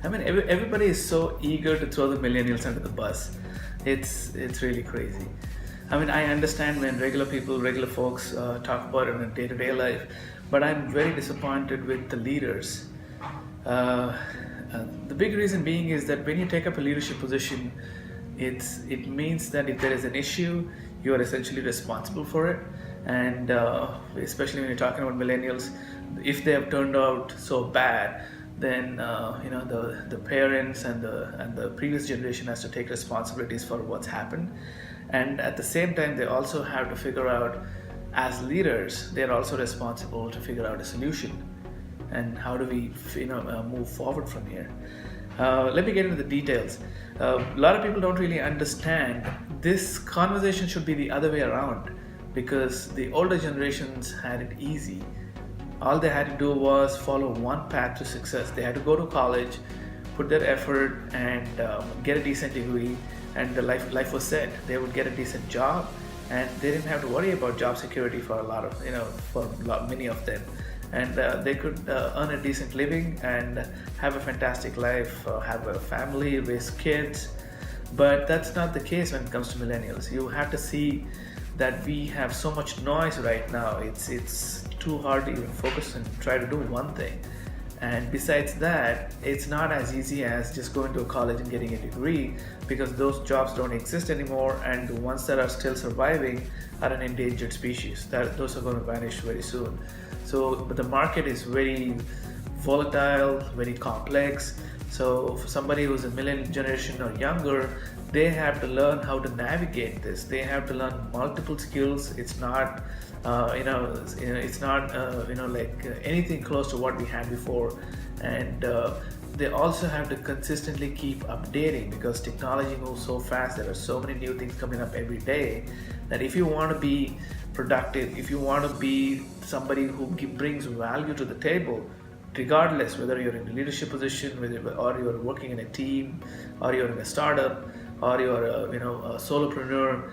I mean, everybody is so eager to throw the millennials under the bus. It's really crazy. I mean, I understand when regular people, regular folks talk about it in a day-to-day life, but I'm very disappointed with the leaders. Uh, the big reason being is that when you take up a leadership position, it means that if there is an issue, you are essentially responsible for it. And especially when you're talking about millennials, if they have turned out so bad, then the parents and the previous generation has to take responsibilities for what's happened. And at the same time, they also have to figure out, as leaders, they're also responsible to figure out a solution and how do we move forward from here. Let me get into the details. A lot of people don't really understand this conversation should be the other way around, because the older generations had it easy. All they had to do was follow one path to success. They had to go to college, put their effort, and get a decent degree, and the life was set. They would get a decent job, and they didn't have to worry about job security for many of them. And they could earn a decent living and have a fantastic life, have a family, raise kids. But that's not the case when it comes to millennials. You have to see that we have so much noise right now. It's too hard to even focus and try to do one thing. And besides that, it's not as easy as just going to a college and getting a degree, because those jobs don't exist anymore, and the ones that are still surviving are an endangered species. Those are going to vanish very soon. But the market is very volatile, very complex. So for somebody who's a millennial generation or younger, they have to learn how to navigate this. They have to learn multiple skills. It's not anything close to what we had before. And they also have to consistently keep updating, because technology moves so fast. There are so many new things coming up every day that if you want to be productive, if you want to be somebody who brings value to the table, regardless whether you're in a leadership position, or you're working in a team, or you're in a startup, or you're a solopreneur,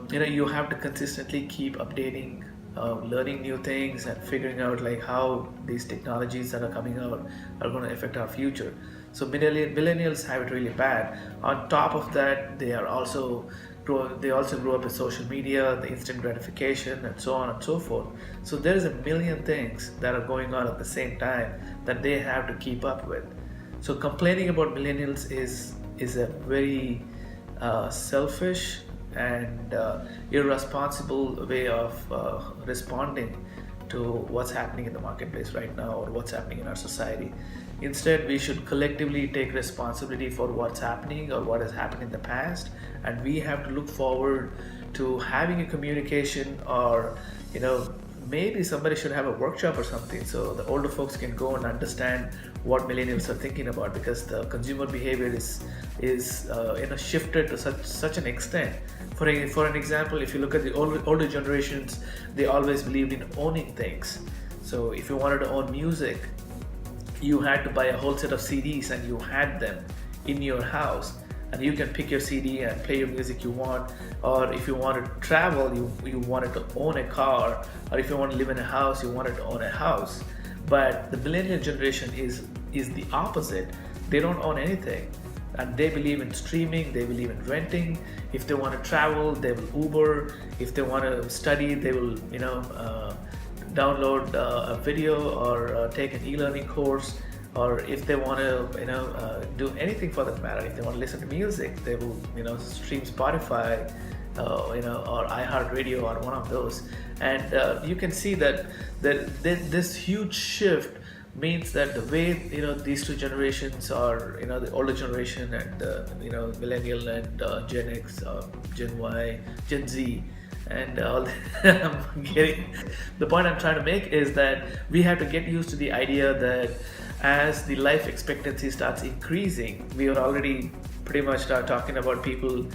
you have to consistently keep updating, learning new things, and figuring out like how these technologies that are coming out are going to affect our future. So millennials have it really bad. On top of that, they also grew up with social media, the instant gratification, and so on and so forth. So there's a million things that are going on at the same time that they have to keep up with. So complaining about millennials is a very selfish and irresponsible way of responding to what's happening in the marketplace right now, or what's happening in our society. Instead, we should collectively take responsibility for what's happening or what has happened in the past, and we have to look forward to having a communication, or maybe somebody should have a workshop or something, so the older folks can go and understand what millennials are thinking about, because the consumer behavior is shifted to such an extent. For an example, if you look at the older generations, they always believed in owning things. So if you wanted to own music, you had to buy a whole set of CDs, and you had them in your house, and you can pick your CD and play your music you want. Or if you wanted to travel, you wanted to own a car, or if you want to live in a house, you wanted to own a house. But the millennial generation is the opposite. They don't own anything, and they believe in streaming, they believe in renting. If they want to travel, they will Uber. If they want to study, they will download a video, or take an e-learning course. Or if they want to do anything for that matter, if they want to listen to music, they will stream Spotify, or iHeartRadio, or one of those. And you can see that this huge shift means that the way these two generations are, the older generation and millennial and Gen X, Gen Y, Gen Z, and all the point I'm trying to make is that we have to get used to the idea that as the life expectancy starts increasing, we are already pretty much start talking about people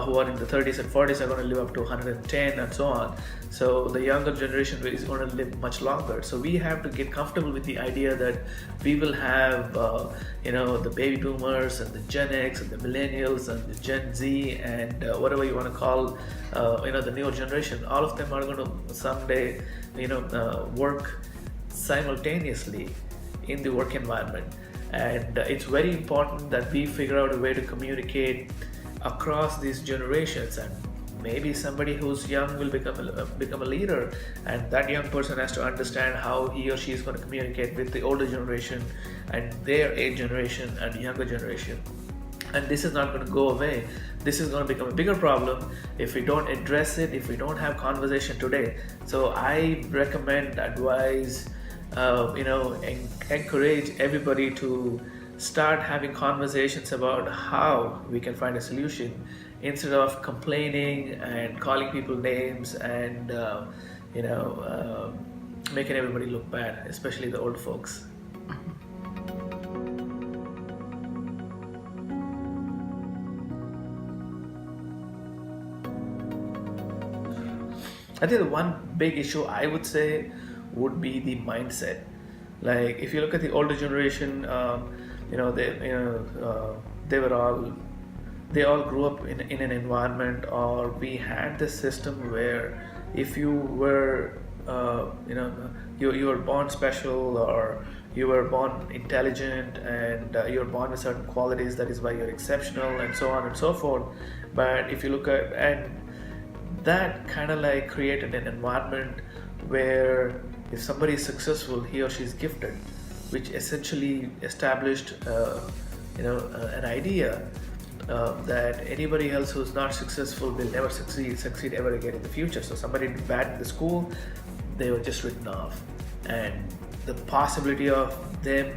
who are in the 30s and 40s are going to live up to 110 and so on. So the younger generation is going to live much longer. So we have to get comfortable with the idea that we will have the baby boomers and the Gen X and the millennials and the Gen Z and whatever you want to call the newer generation. All of them are going to someday work simultaneously in the work environment. And it's very important that we figure out a way to communicate across these generations. And maybe somebody who's young will become a leader, and that young person has to understand how he or she is going to communicate with the older generation and their age generation and younger generation. And this is not going to go away. This is going to become a bigger problem if we don't address it, if we don't have conversation today. So I recommend, advise, encourage everybody to start having conversations about how we can find a solution, instead of complaining and calling people names and making everybody look bad, especially the old folks. I think the one big issue I would say would be the mindset. Like if you look at the older generation, they all grew up in an environment, or we had this system where if you were you were born special, or you were born intelligent, and you were born with certain qualities, that is why you're exceptional, and so on and so forth. But if you look at, and that kind of like created an environment where if somebody is successful, he or she is gifted, which essentially established an idea that anybody else who's not successful will never succeed ever again in the future. So somebody did bad in the school, they were just written off, and the possibility of them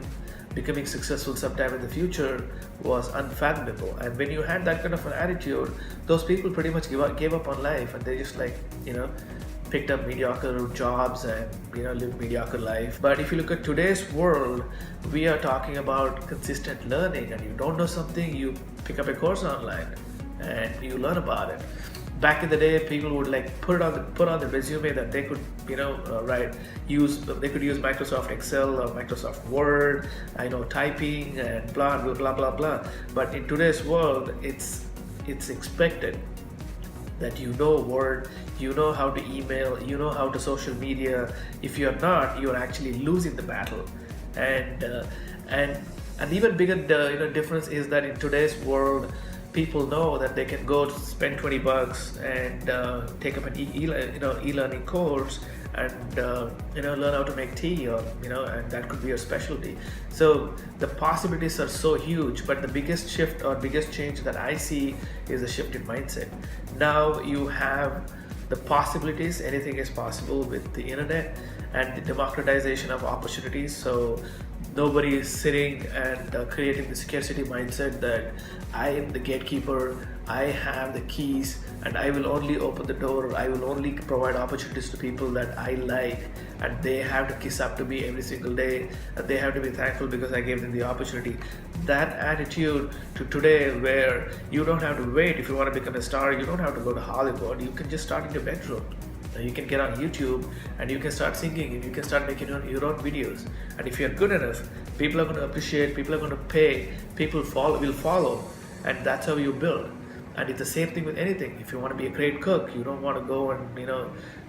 becoming successful sometime in the future was unfathomable. And when you had that kind of an attitude, those people pretty much gave up on life, and they just picked up mediocre jobs and lived mediocre life. But if you look at today's world, we are talking about consistent learning, and you don't know something, you pick up a course online and you learn about it. Back in the day, people would put on the resume that they could use Microsoft Excel or Microsoft Word, typing and blah blah blah blah blah. But in today's world, it's expected that you know Word, you know how to email, you know how to social media. If you're not, you're actually losing the battle. And an even bigger difference is that in today's world, people know that they can go spend $20 and take up an e-learning course and learn how to make tea, or and that could be your specialty. So the possibilities are so huge, but the biggest shift or biggest change that I see is a shift in mindset. Now you have the possibilities, anything is possible with the internet and the democratization of opportunities. So nobody is sitting and creating the scarcity mindset that I am the gatekeeper, I have the keys, and I will only open the door, I will only provide opportunities to people that I like, and they have to kiss up to me every single day, and they have to be thankful because I gave them the opportunity. That attitude to today, where you don't have to wait. If you want to become a star, you don't have to go to Hollywood. You can just start in your bedroom. You can get on YouTube and you can start singing, and you can start making your own videos. And if you're good enough, people are going to appreciate, people are going to pay, people will follow, and that's how you build. And it's the same thing with anything. If you want to be a great cook, you don't want to go and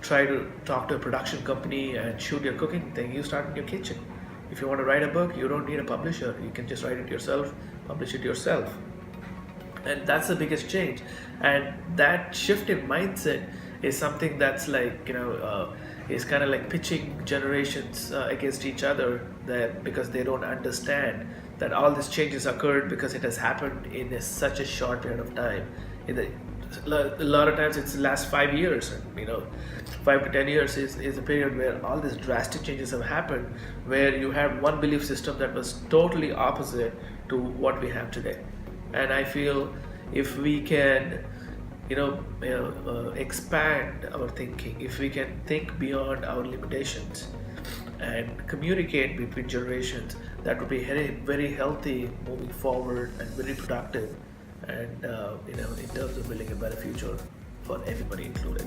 try to talk to a production company and shoot your cooking thing. You start in your kitchen. If you want to write a book, you don't need a publisher. You can just write it yourself, publish it yourself. And that's the biggest change. And that shift in mindset is something that's is kind of like pitching generations against each other, that because they don't understand that all these changes occurred because it has happened in such a short period of time. A lot of times it's the last 5 years, 5 to 10 years is a period where all these drastic changes have happened, where you have one belief system that was totally opposite to what we have today. And I feel if we can expand our thinking, if we can think beyond our limitations and communicate between generations, that would be very, very healthy moving forward and very productive, and in terms of building a better future for everybody included.